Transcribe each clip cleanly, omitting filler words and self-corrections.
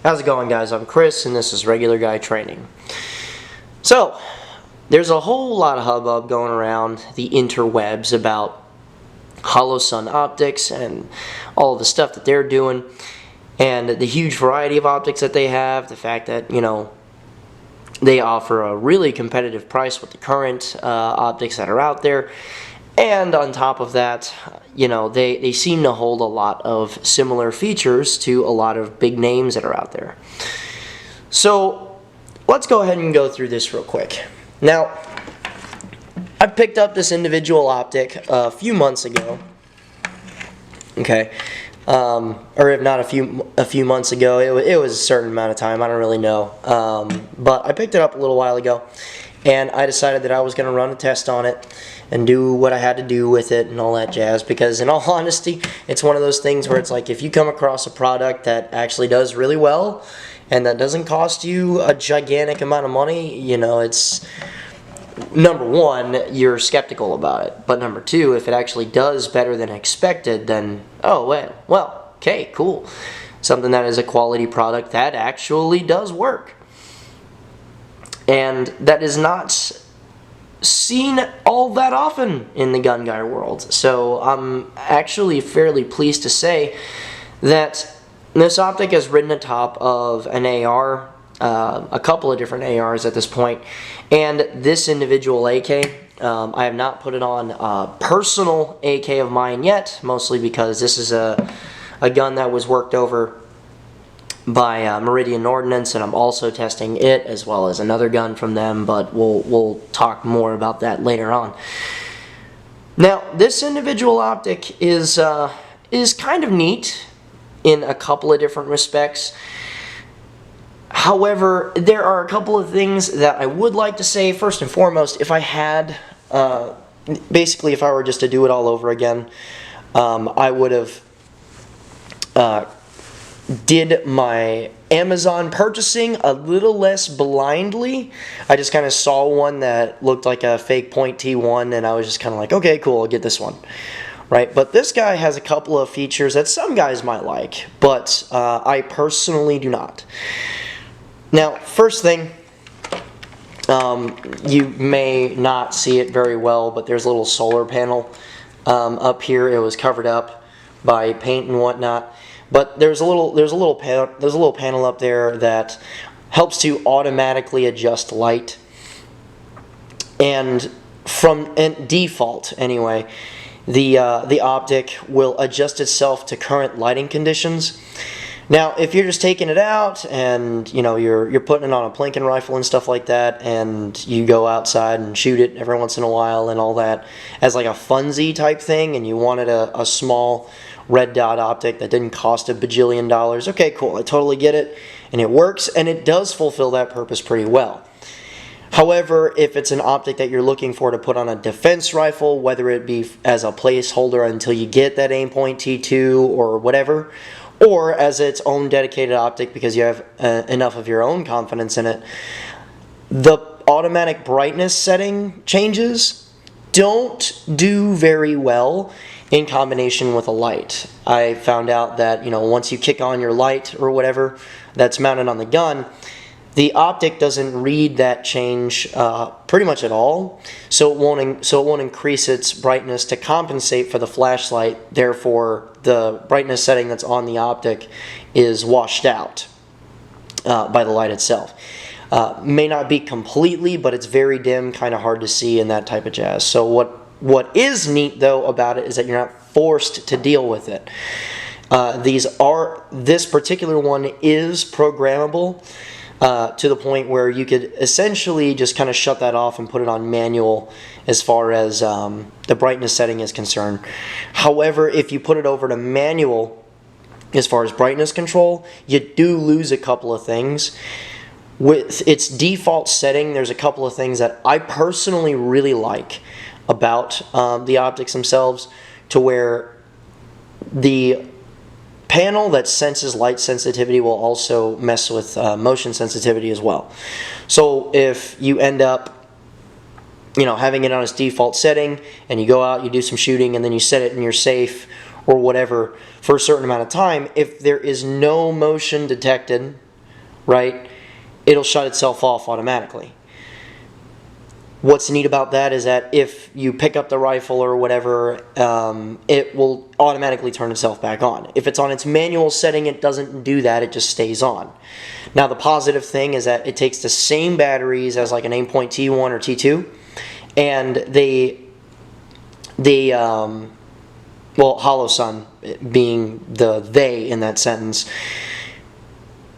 How's it going, guys? I'm Chris, and this is Regular Guy Training. So, there's a whole lot of hubbub going around the interwebs about Holosun optics and all the stuff that they're doing, and the huge variety of optics that they have, the fact that, they offer a really competitive price with the current optics that are out there. And on top of that, they seem to hold a lot of similar features to a lot of big names that are out there. So let's go ahead and go through this real quick. Now, I picked up this individual optic a few months ago. Okay, or if not a few months ago, it was a certain amount of time. I don't really know, but I picked it up a little while ago, and I decided that I was going to run a test on it and do what I had to do with it and all that jazz, because in all honesty, it's one of those things where it's like, if you come across a product that actually does really well and that doesn't cost you a gigantic amount of money, it's, number one, you're skeptical about it, but number two, if it actually does better than expected, then, oh, well, okay, cool. Something that is a quality product that actually does work. And that is not seen all that often in the gun guy world. So I'm actually fairly pleased to say that this optic has ridden atop of an AR, a couple of different ARs at this point, and this individual AK, I have not put it on a personal AK of mine yet, mostly because this is a gun that was worked over by Meridian Ordnance, and I'm also testing it as well as another gun from them, but we'll talk more about that later on. Now, this individual optic is kind of neat in a couple of different respects. However, there are a couple of things that I would like to say. First and foremost, if I had, basically if I were just to do it all over again, I would have did my Amazon purchasing a little less blindly. I just kind of saw one that looked like a fake point T1, and I was just kind of like, okay, cool, I'll get this one. Right, but this guy has a couple of features that some guys might like, but I personally do not. Now, first thing, you may not see it very well, but there's a little solar panel up here. It was covered up by paint and whatnot. But there's a little panel up there that helps to automatically adjust light, and from default anyway, the optic will adjust itself to current lighting conditions. Now, if you're just taking it out and you're putting it on a plinking rifle and stuff like that, and you go outside and shoot it every once in a while and all that as like a funsy type thing, and you wanted a small red dot optic that didn't cost a bajillion dollars, okay, cool, I totally get it, and it works, and it does fulfill that purpose pretty well. However, if it's an optic that you're looking for to put on a defense rifle, whether it be as a placeholder until you get that aim point T2 or whatever, or as its own dedicated optic because you have enough of your own confidence in it, the automatic brightness setting changes don't do very well in combination with a light. I found out that once you kick on your light or whatever that's mounted on the gun, the optic doesn't read that change pretty much at all, so it won't increase its brightness to compensate for the flashlight. Therefore, the brightness setting that's on the optic is washed out by the light itself. May not be completely, but it's very dim, kind of hard to see, and that type of jazz. So what is neat though about it is that you're not forced to deal with it. This particular one is programmable to the point where you could essentially just kind of shut that off and put it on manual as far as the brightness setting is concerned. However, if you put it over to manual as far as brightness control, you do lose a couple of things. With its default setting, there's a couple of things that I personally really like about the optics themselves, to where the panel that senses light sensitivity will also mess with motion sensitivity as well. So if you end up having it on its default setting, and you go out, you do some shooting, and then you set it in your safe or whatever for a certain amount of time, if there is no motion detected right, it'll shut itself off automatically. What's neat about that is that if you pick up the rifle or whatever, it will automatically turn itself back on. If it's on its manual setting, it doesn't do that, it just stays on. Now the positive thing is that it takes the same batteries as like an Aimpoint T1 or T2, and well, Holosun being the they in that sentence,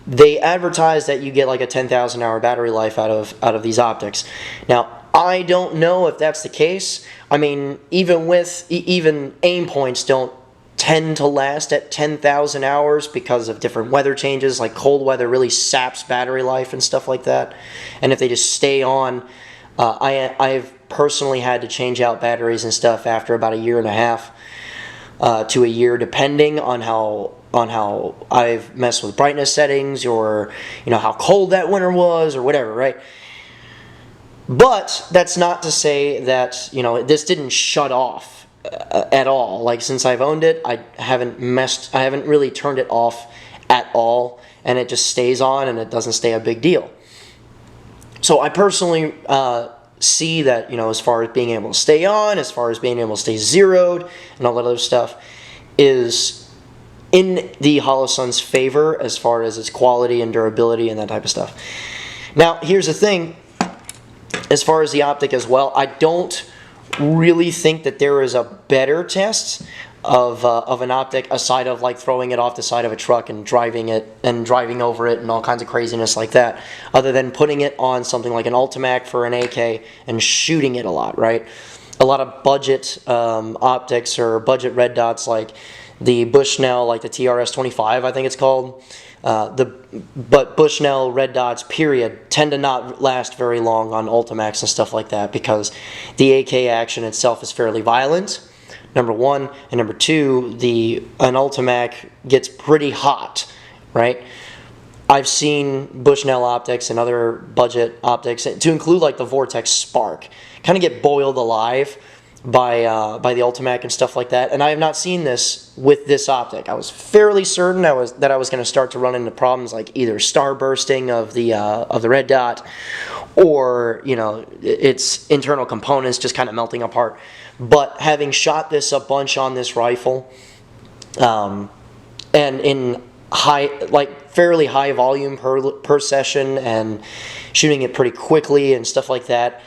they advertise that you get like a 10,000 hour battery life out of these optics. Now, I don't know if that's the case. I mean, even aim points don't tend to last at 10,000 hours because of different weather changes, like cold weather really saps battery life and stuff like that. And if they just stay on, I've personally had to change out batteries and stuff after about a year and a half to a year, depending on how I've messed with brightness settings, or how cold that winter was, or whatever, right? But that's not to say that this didn't shut off at all. Like, since I've owned it, I haven't really turned it off at all, and it just stays on, and it doesn't stay a big deal. So I personally see that, as far as being able to stay on, as far as being able to stay zeroed, and all that other stuff, is in the Holosun's favor as far as its quality and durability and that type of stuff. Now, here's the thing. As far as the optic as well, I don't really think that there is a better test of an optic aside of like throwing it off the side of a truck and driving over it and all kinds of craziness like that, other than putting it on something like an Ultimac for an AK and shooting it a lot, right? A lot of budget optics or budget red dots, like the Bushnell, like the TRS-25, I think it's called. But Bushnell red dots, period, tend to not last very long on Ultimacs and stuff like that, because the AK action itself is fairly violent, number one, and number two, an Ultimac gets pretty hot, right? I've seen Bushnell optics and other budget optics, to include like the Vortex Spark, kind of get boiled alive by the Ultimac and stuff like that, and I have not seen this with this optic. I was fairly certain that I was going to start to run into problems like either starbursting of the red dot, or its internal components just kind of melting apart. But having shot this a bunch on this rifle, and in fairly high volume per session, and shooting it pretty quickly and stuff like that,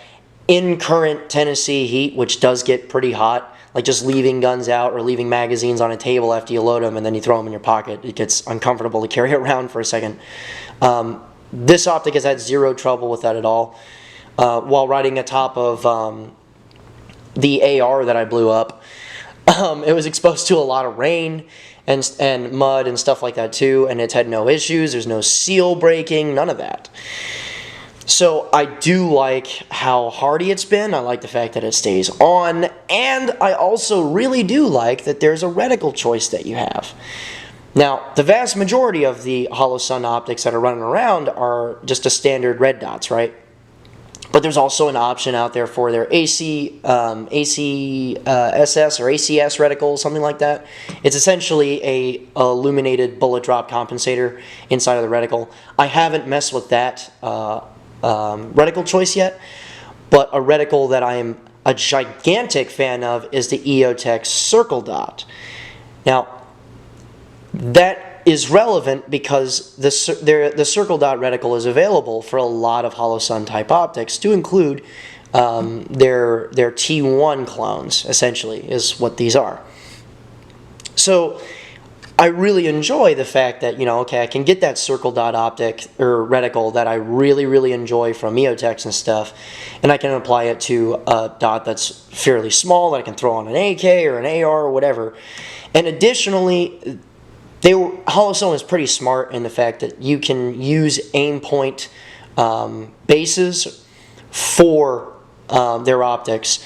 in current Tennessee heat, which does get pretty hot, like just leaving guns out or leaving magazines on a table after you load them and then you throw them in your pocket, it gets uncomfortable to carry around for a second. This optic has had zero trouble with that at all. While riding atop of the AR that I blew up, it was exposed to a lot of rain and mud and stuff like that too, and it's had no issues. There's no seal breaking, none of that. So I do like how hardy it's been. I like the fact that it stays on, and I also really do like that there's a reticle choice that you have. Now, the vast majority of the Holosun optics that are running around are just a standard red dots, right? But there's also an option out there for their ACSS or ACS reticle, something like that. It's essentially a illuminated bullet drop compensator inside of the reticle. I haven't messed with that reticle choice yet, but a reticle that I am a gigantic fan of is the Eotech Circle Dot. Now, that is relevant because the Circle Dot reticle is available for a lot of Holosun type optics, to include their T1 clones, essentially, is what these are. So I really enjoy the fact that, okay, I can get that Circle Dot optic or reticle that I really, really enjoy from Eotech and stuff, and I can apply it to a dot that's fairly small that I can throw on an AK or an AR or whatever. And additionally, Holosun is pretty smart in the fact that you can use aim point bases for their optics.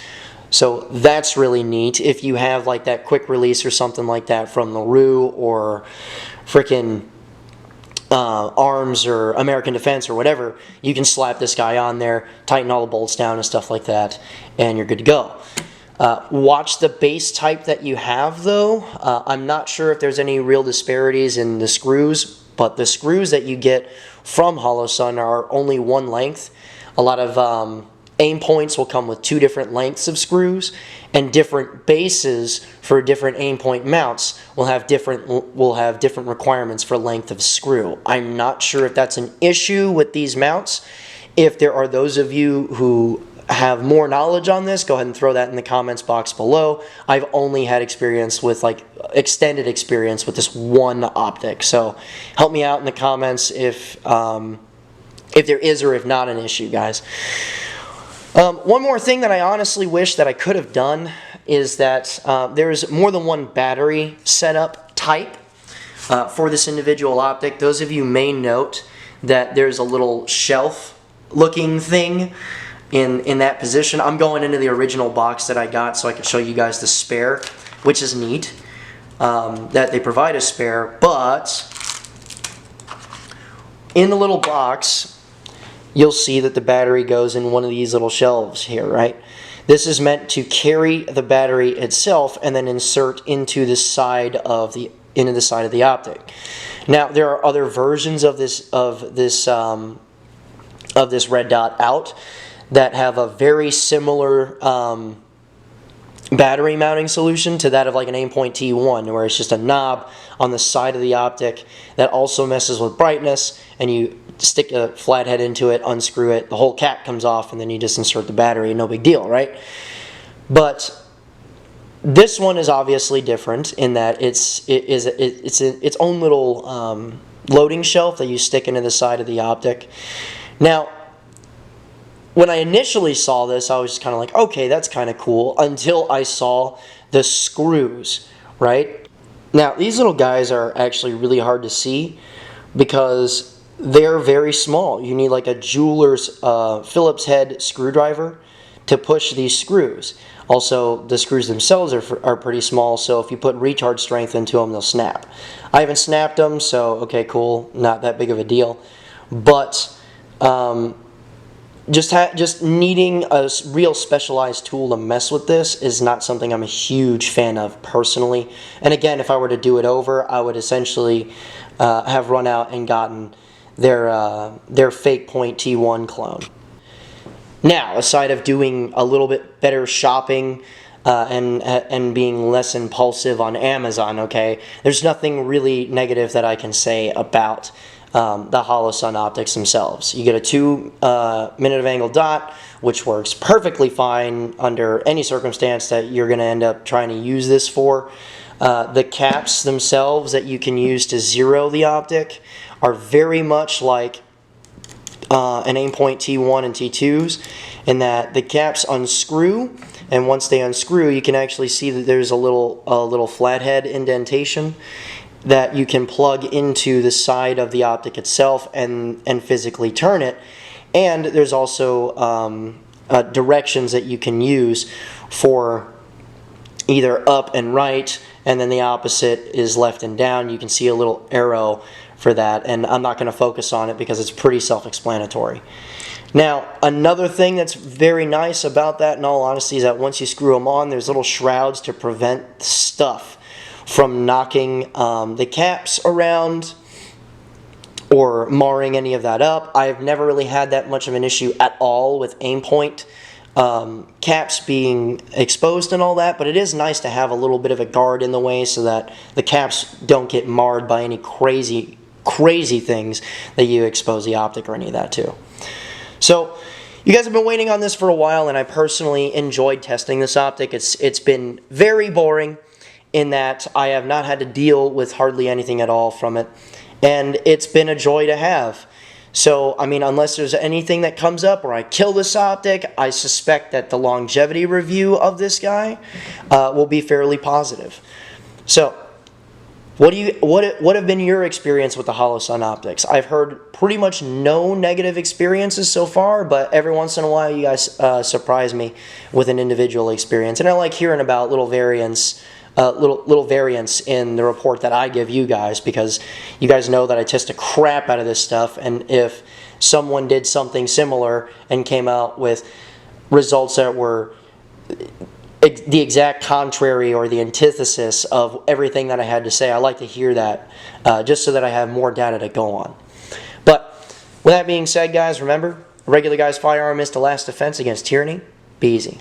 So that's really neat. If you have like that quick release or something like that from LaRue or frickin' Arms or American Defense or whatever, you can slap this guy on there, tighten all the bolts down and stuff like that, and you're good to go. Watch the base type that you have though. I'm not sure if there's any real disparities in the screws but the screws that you get from Holosun are only one length. A lot of aim points will come with 2 different lengths of screws, and different bases for different aim point mounts will have different requirements for length of screw. I'm not sure if that's an issue with these mounts. If there are those of you who have more knowledge on this, go ahead and throw that in the comments box below. I've only had experience with, like, extended experience with this one optic, so help me out in the comments if there is or if not an issue, guys. One more thing that I honestly wish that I could have done is that there's more than one battery setup type for this individual optic. Those of you may note that there's a little shelf looking thing in that position. I'm going into the original box that I got so I can show you guys the spare, which is neat that they provide a spare. But in the little box, you'll see that the battery goes in one of these little shelves here, right? This is meant to carry the battery itself and then insert into the side of the optic. Now, there are other versions of this red dot out that have a very similar battery mounting solution to that of like an Aimpoint T1, where it's just a knob on the side of the optic that also messes with brightness, and you stick a flathead into it, unscrew it, the whole cap comes off, and then you just insert the battery, no big deal, right? But this one is obviously different in that it's its own little loading shelf that you stick into the side of the optic. Now, when I initially saw this, I was just kind of like, okay, that's kind of cool, until I saw the screws, right? Now, these little guys are actually really hard to see because they're very small. You need like a jeweler's Phillips head screwdriver to push these screws. Also, the screws themselves are pretty small, so if you put recharge strength into them, they'll snap. I haven't snapped them, so okay, cool, not that big of a deal. But just needing a real specialized tool to mess with this is not something I'm a huge fan of personally. And again, if I were to do it over, I would essentially have run out and gotten their fake Point T1 clone. Now, aside of doing a little bit better shopping and being less impulsive on Amazon, okay, there's nothing really negative that I can say about the Holosun optics themselves. You get a 2 minute of angle dot, which works perfectly fine under any circumstance that you're going to end up trying to use this for. The caps themselves that you can use to zero the optic are very much like an Aimpoint T1 and T2s, in that the caps unscrew, and once they unscrew, you can actually see that there's a little flathead indentation that you can plug into the side of the optic itself and physically turn it. And there's also directions that you can use for either up and right, and then the opposite is left and down. You can see a little arrow for that, and I'm not going to focus on it because it's pretty self-explanatory. Now, another thing that's very nice about that, in all honesty, is that once you screw them on, there's little shrouds to prevent stuff from knocking the caps around or marring any of that up. I've never really had that much of an issue at all with Aimpoint caps being exposed and all that, but it is nice to have a little bit of a guard in the way so that the caps don't get marred by any crazy things that you expose the optic or any of that to. So you guys have been waiting on this for a while, and I personally enjoyed testing this optic. It's been very boring in that I have not had to deal with hardly anything at all from it, and it's been a joy to have. So, I mean, unless there's anything that comes up or I kill this optic, I suspect that the longevity review of this guy will be fairly positive. So, what have been your experience with the Holosun optics? I've heard pretty much no negative experiences so far, but every once in a while you guys surprise me with an individual experience, and I like hearing about little variants. Little variants in the report that I give you guys, because you guys know that I test the crap out of this stuff, and if someone did something similar and came out with results that were the exact contrary or the antithesis of everything that I had to say. I like to hear that just so that I have more data to go on. But with that being said, guys, remember, a regular guy's firearm is the last defense against tyranny. Be easy.